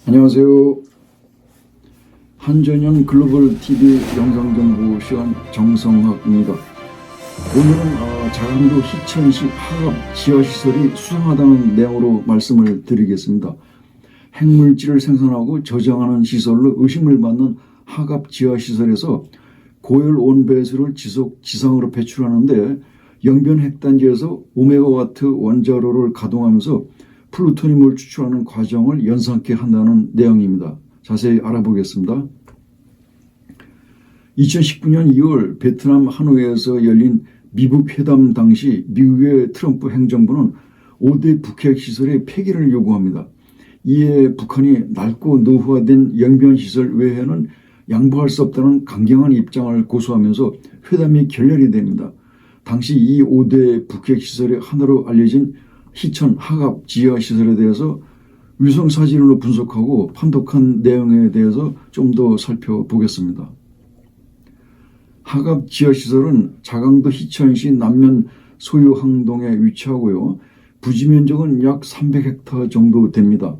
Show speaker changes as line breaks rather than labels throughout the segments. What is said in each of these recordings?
안녕하세요. 한전현 글로벌 TV 영상정보 시간 정성학입니다. 오늘은 자강도 희천시 하갑 지하시설이 수상하다는 내용으로 말씀을 드리겠습니다. 핵물질을 생산하고 저장하는 시설로 의심을 받는 하갑 지하시설에서 고열 온배수를 지상으로 배출하는데 영변 핵단지에서 오메가와트 원자로를 가동하면서 플루토늄을 추출하는 과정을 연상케 한다는 내용입니다. 자세히 알아보겠습니다. 2019년 2월 베트남 하노이에서 열린 미북 회담 당시 미국의 트럼프 행정부는 5대 북핵 시설의 폐기를 요구합니다. 이에 북한이 낡고 노후화된 영변시설 외에는 양보할 수 없다는 강경한 입장을 고수하면서 회담이 결렬이 됩니다. 당시 이 5대 북핵 시설의 하나로 알려진 희천 하갑 지하시설에 대해서 위성사진으로 분석하고 판독한 내용에 대해서 좀 더 살펴보겠습니다. 하갑 지하시설은 자강도 희천시 남면 소유항동에 위치하고요. 부지 면적은 약 300헥타르 정도 됩니다.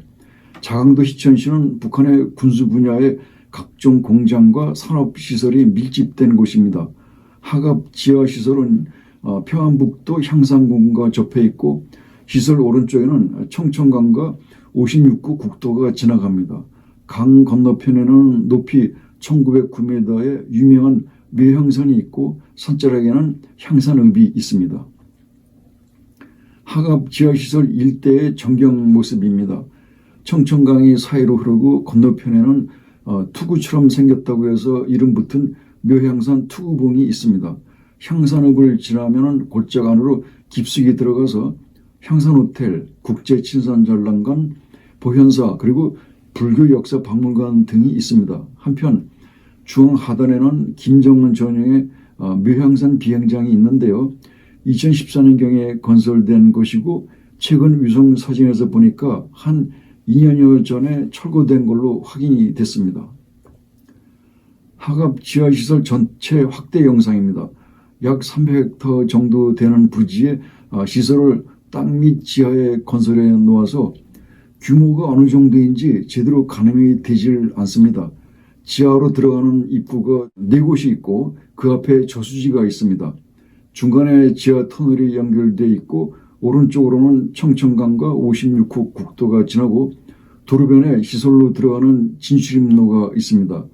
자강도 희천시는 북한의 군수 분야의 각종 공장과 산업시설이 밀집된 곳입니다. 하갑 지하시설은 평안북도 향산군과 접해 있고 시설 오른쪽에는 청천강과 56구 국도가 지나갑니다. 강 건너편에는 높이 1909m의 유명한 묘향산이 있고 산자락에는 향산읍이 있습니다. 하갑 지하시설 일대의 전경 모습입니다. 청천강이 사이로 흐르고 건너편에는 투구처럼 생겼다고 해서 이름 붙은 묘향산 투구봉이 있습니다. 향산읍을 지나면 골작 안으로 깊숙이 들어가서 향산호텔, 국제친선전람관, 보현사 그리고 불교 역사 박물관 등이 있습니다. 한편 중앙하단에는 김정은 전용의 묘향산 비행장이 있는데요. 2014년경에 건설된 것이고 최근 위성 사진에서 보니까 한 2년여 전에 철거된 걸로 확인이 됐습니다. 하갑 지하시설 전체 확대 영상입니다. 약 300헥타르 정도 되는 부지에 시설을 땅 밑 지하에 건설해 놓아서 규모가 어느 정도인지 제대로 가늠이 되질 않습니다. 지하로 들어가는 입구가 4곳이 있고 그 앞에 저수지가 있습니다. 중간에 지하 터널이 연결되어 있고 오른쪽으로는 청천강과 56호 국도가 지나고 도로변에 시설로 들어가는 진출입로가 있습니다.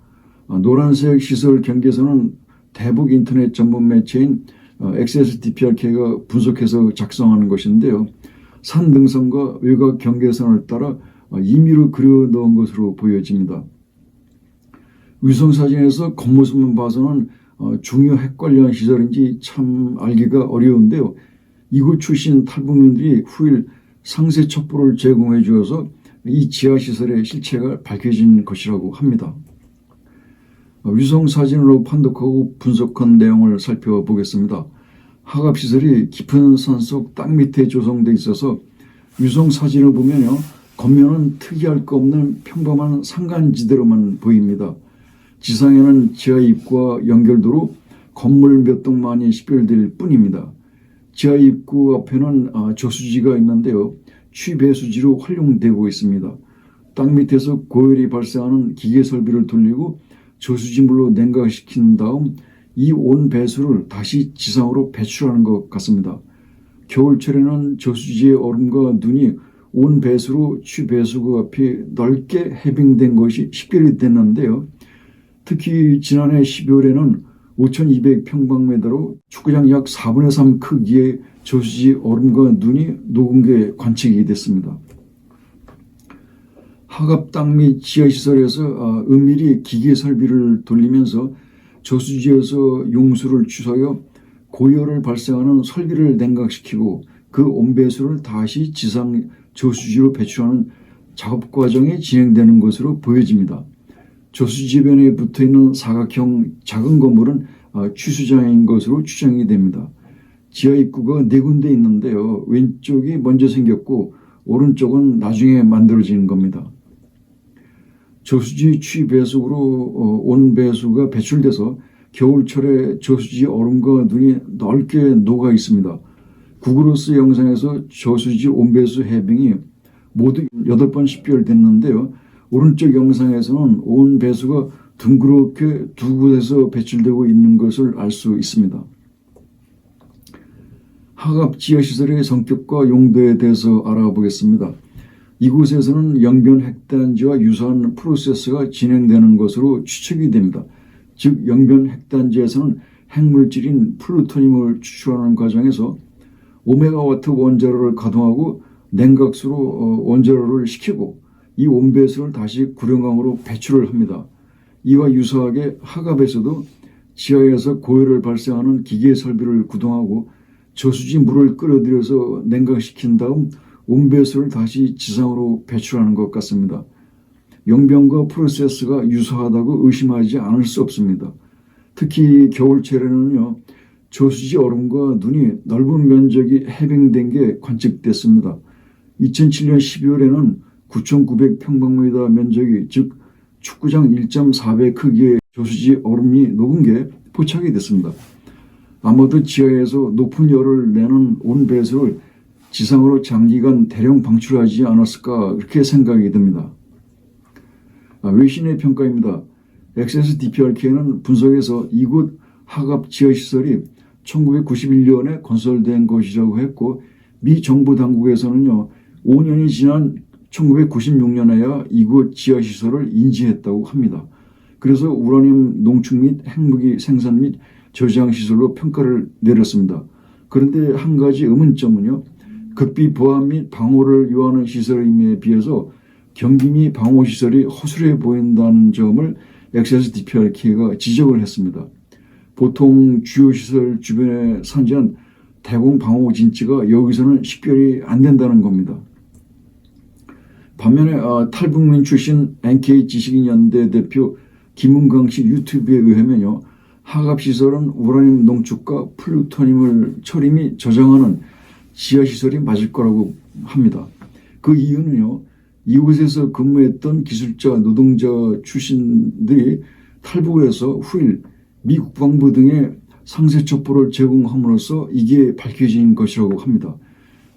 노란색 시설 경계선은 대북 인터넷 전문 매체인 XSDPRK가 분석해서 작성하는 것인데요. 산 등선과 외곽 경계선을 따라 임의로 그려 넣은 것으로 보여집니다. 위성사진에서 겉모습만 봐서는 중요 핵 관련 시설인지 참 알기가 어려운데요. 이곳 출신 탈북민들이 후일 상세 첩보를 제공해 주어서 이 지하시설의 실체가 밝혀진 것이라고 합니다. 위성사진으로 판독하고 분석한 내용을 살펴보겠습니다. 하갑시설이 깊은 산속 땅 밑에 조성되어 있어서 위성사진을 보면요. 겉면은 특이할 거 없는 평범한 산간지대로만 보입니다. 지상에는 지하 입구와 연결도로 건물 몇 동만이 식별될 뿐입니다. 지하 입구 앞에는 저수지가 있는데요. 취배수지로 활용되고 있습니다. 땅 밑에서 고열이 발생하는 기계 설비를 돌리고 저수지물로 냉각시킨 다음 이 온 배수를 다시 지상으로 배출하는 것 같습니다. 겨울철에는 저수지의 얼음과 눈이 온 배수로 취배수구 앞이 넓게 해빙된 것이 식별이 됐는데요. 특히 지난해 12월에는 5,200평방미터로 축구장 약 4분의 3 크기의 저수지 얼음과 눈이 녹은 게 관측이 됐습니다. 하갑 땅 및 지하시설에서 은밀히 기계 설비를 돌리면서 저수지에서 용수를 취소하여 고열을 발생하는 설비를 냉각시키고 그 온배수를 다시 지상 저수지로 배출하는 작업 과정이 진행되는 것으로 보여집니다. 저수지변에 붙어있는 사각형 작은 건물은 취수장인 것으로 추정이 됩니다. 지하 입구가 4군데 있는데요. 왼쪽이 먼저 생겼고 오른쪽은 나중에 만들어진 겁니다. 저수지 취배수구로 온 배수가 배출돼서 겨울철에 저수지 얼음과 눈이 넓게 녹아 있습니다. 구글어스 영상에서 저수지 온배수 해빙이 모두 8번 식별됐는데요. 오른쪽 영상에서는 온 배수가 둥그렇게 두 곳에서 배출되고 있는 것을 알 수 있습니다. 하갑 지하시설의 성격과 용도에 대해서 알아보겠습니다. 이곳에서는 영변 핵단지와 유사한 프로세스가 진행되는 것으로 추측이 됩니다. 즉 영변 핵단지에서는 핵물질인 플루토늄을 추출하는 과정에서 오메가와트 원자로를 가동하고 냉각수로 원자로를 식히고 이 온배수를 다시 구룡강으로 배출을 합니다. 이와 유사하게 하갑에서도 지하에서 고열을 발생하는 기계 설비를 구동하고 저수지 물을 끌어들여서 냉각시킨 다음 온배수를 다시 지상으로 배출하는 것 같습니다. 영변과 프로세스가 유사하다고 의심하지 않을 수 없습니다. 특히 겨울철에는요, 저수지 얼음과 눈이 넓은 면적이 해빙된 게 관측됐습니다. 2007년 12월에는 9,900평방미터 면적이 즉 축구장 1.4배 크기의 저수지 얼음이 녹은 게 포착이 됐습니다. 아마도 지하에서 높은 열을 내는 온배수를 지상으로 장기간 대량 방출하지 않았을까 그렇게 생각이 듭니다. 외신의 평가입니다. XSDPRK는 분석에서 이곳 하갑 지하시설이 1991년에 건설된 것이라고 했고 미 정부 당국에서는요 5년이 지난 1996년에야 이곳 지하시설을 인지했다고 합니다. 그래서 우라늄 농축 및 핵무기 생산 및 저장시설로 평가를 내렸습니다. 그런데 한 가지 의문점은요. 극비 보안 및 방호를 요하는 시설임에 비해서 경비 및 방호시설이 허술해 보인다는 점을 XSDPRK가 지적을 했습니다. 보통 주요 시설 주변에 산지한 대공 방호 진지가 여기서는 식별이 안 된다는 겁니다. 반면에 탈북민 출신 NK지식인연대 대표 김은강 씨 유튜브에 의하면요. 하갑시설은 우라늄 농축과 플루토늄을 처리 및 저장하는 지하시설이 맞을 거라고 합니다. 그 이유는요. 이곳에서 근무했던 기술자, 노동자 출신들이 탈북을 해서 후일 미 국방부 등의 상세 첩보를 제공함으로써 이게 밝혀진 것이라고 합니다.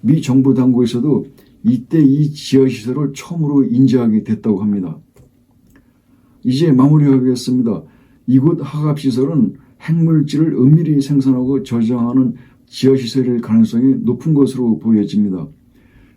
미 정부 당국에서도 이때 이 지하시설을 처음으로 인지하게 됐다고 합니다. 이제 마무리하겠습니다. 이곳 하갑시설은 핵물질을 은밀히 생산하고 저장하는 지하시설일 가능성이 높은 것으로 보여집니다.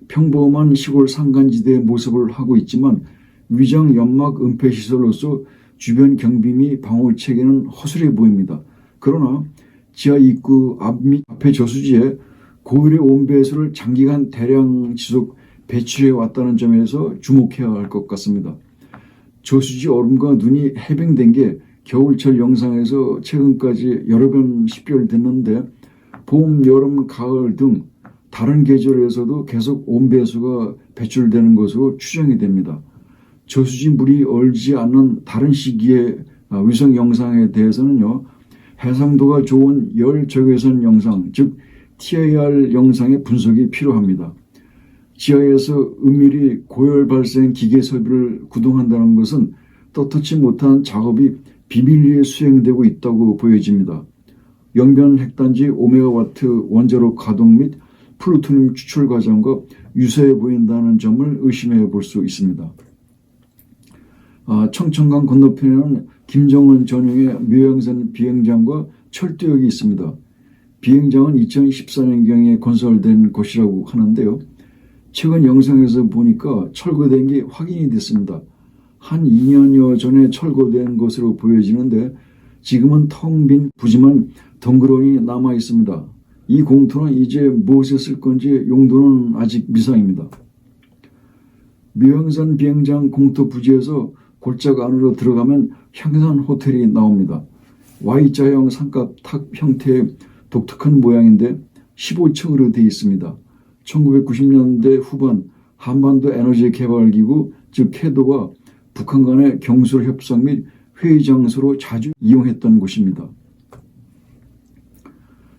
평범한 시골 산간지대의 모습을 하고 있지만 위장 연막 은폐시설로서 주변 경비 및 방호 체계는 허술해 보입니다. 그러나 지하 입구 앞 및 앞의 저수지에 고열의 온배수를 장기간 대량 지속 배출해 왔다는 점에서 주목해야 할 것 같습니다. 저수지 얼음과 눈이 해빙된 게 겨울철 영상에서 최근까지 여러 번 식별됐는데 봄, 여름, 가을 등 다른 계절에서도 계속 온배수가 배출되는 것으로 추정이 됩니다. 저수지 물이 얼지 않는 다른 시기의 위성 영상에 대해서는요. 해상도가 좋은 열 적외선 영상, 즉 TIR 영상의 분석이 필요합니다. 지하에서 은밀히 고열 발생 기계 설비를 구동한다는 것은 떳떳지 못한 작업이 비밀리에 수행되고 있다고 보여집니다. 영변 핵단지 오메가와트 원자로 가동 및 플루토늄 추출 과정과 유사해 보인다는 점을 의심해 볼 수 있습니다. 청천강 건너편에는 김정은 전용의 묘양산 비행장과 철도역이 있습니다. 비행장은 2014년경에 건설된 것이라고 하는데요. 최근 영상에서 보니까 철거된 게 확인이 됐습니다. 한 2년여 전에 철거된 것으로 보여지는데 지금은 텅 빈 부지만 덩그러니 남아 있습니다. 이 공터는 이제 무엇에 쓸 건지 용도는 아직 미상입니다. 묘양산 비행장 공터 부지에서 골짜기 안으로 들어가면 향산 호텔이 나옵니다. Y자형 삼각탑 형태의 독특한 모양인데 15층으로 되어 있습니다. 1990년대 후반 한반도 에너지 개발기구 즉 캐도가 북한 간의 경술 협상 및 회의 장소로 자주 이용했던 곳입니다.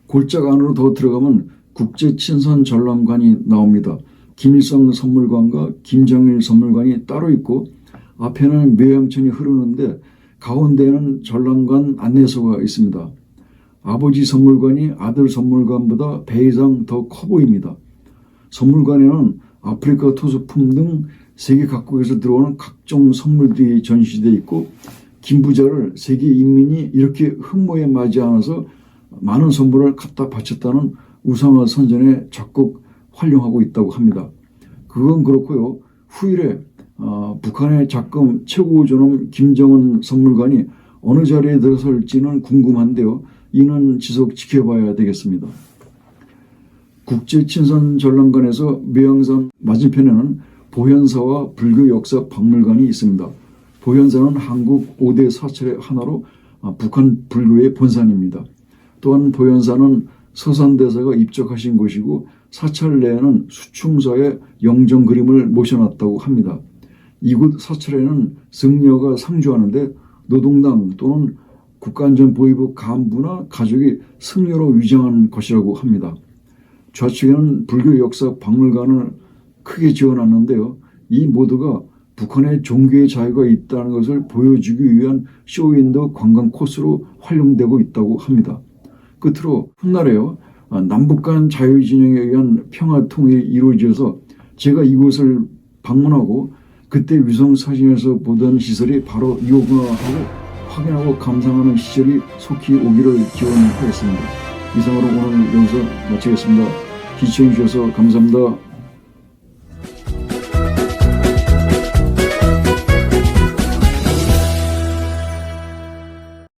골짜기 안으로 더 들어가면 국제친선 전람관이 나옵니다. 김일성 선물관과 김정일 선물관이 따로 있고 앞에는 묘양천이 흐르는데 가운데에는 전람관 안내소가 있습니다. 아버지 선물관이 아들 선물관보다 배 이상 더 커 보입니다. 선물관에는 아프리카 토수품 등 세계 각국에서 들어오는 각종 선물들이 전시되어 있고 김부자를 세계 인민이 이렇게 흠모에 맞이하면서 많은 선물을 갖다 바쳤다는 우상화 선전에 적극 활용하고 있다고 합니다. 그건 그렇고요. 후일에 북한의 작금 최고 존엄 김정은 선물관이 어느 자리에 들어설지는 궁금한데요. 이는 지속 지켜봐야 되겠습니다. 국제친선전람관에서 매양산 맞은편에는 보현사와 불교 역사 박물관이 있습니다. 보현사는 한국 5대 사찰의 하나로 북한 불교의 본산입니다. 또한 보현사는 서산대사가 입적하신 곳이고 사찰 내에는 수충사의 영정 그림을 모셔놨다고 합니다. 이곳 사찰에는 승려가 상주하는데 노동당 또는 국가안전보위부 간부나 가족이 승려로 위장한 것이라고 합니다. 좌측에는 불교 역사 박물관을 크게 지어놨는데요. 이 모두가 북한의 종교의 자유가 있다는 것을 보여주기 위한 쇼윈도 관광 코스로 활용되고 있다고 합니다. 끝으로 훗날에요. 남북 간 자유진영에 의한 평화통일이 이루어져서 제가 이곳을 방문하고 그때 위성사진에서 보던 시설이 바로 이거구나 하고 확인하고 감상하는 시절이 속히 오기를 기원하겠습니다. 이상으로 오늘 영상 마치겠습니다. 시청해 주셔서 감사합니다.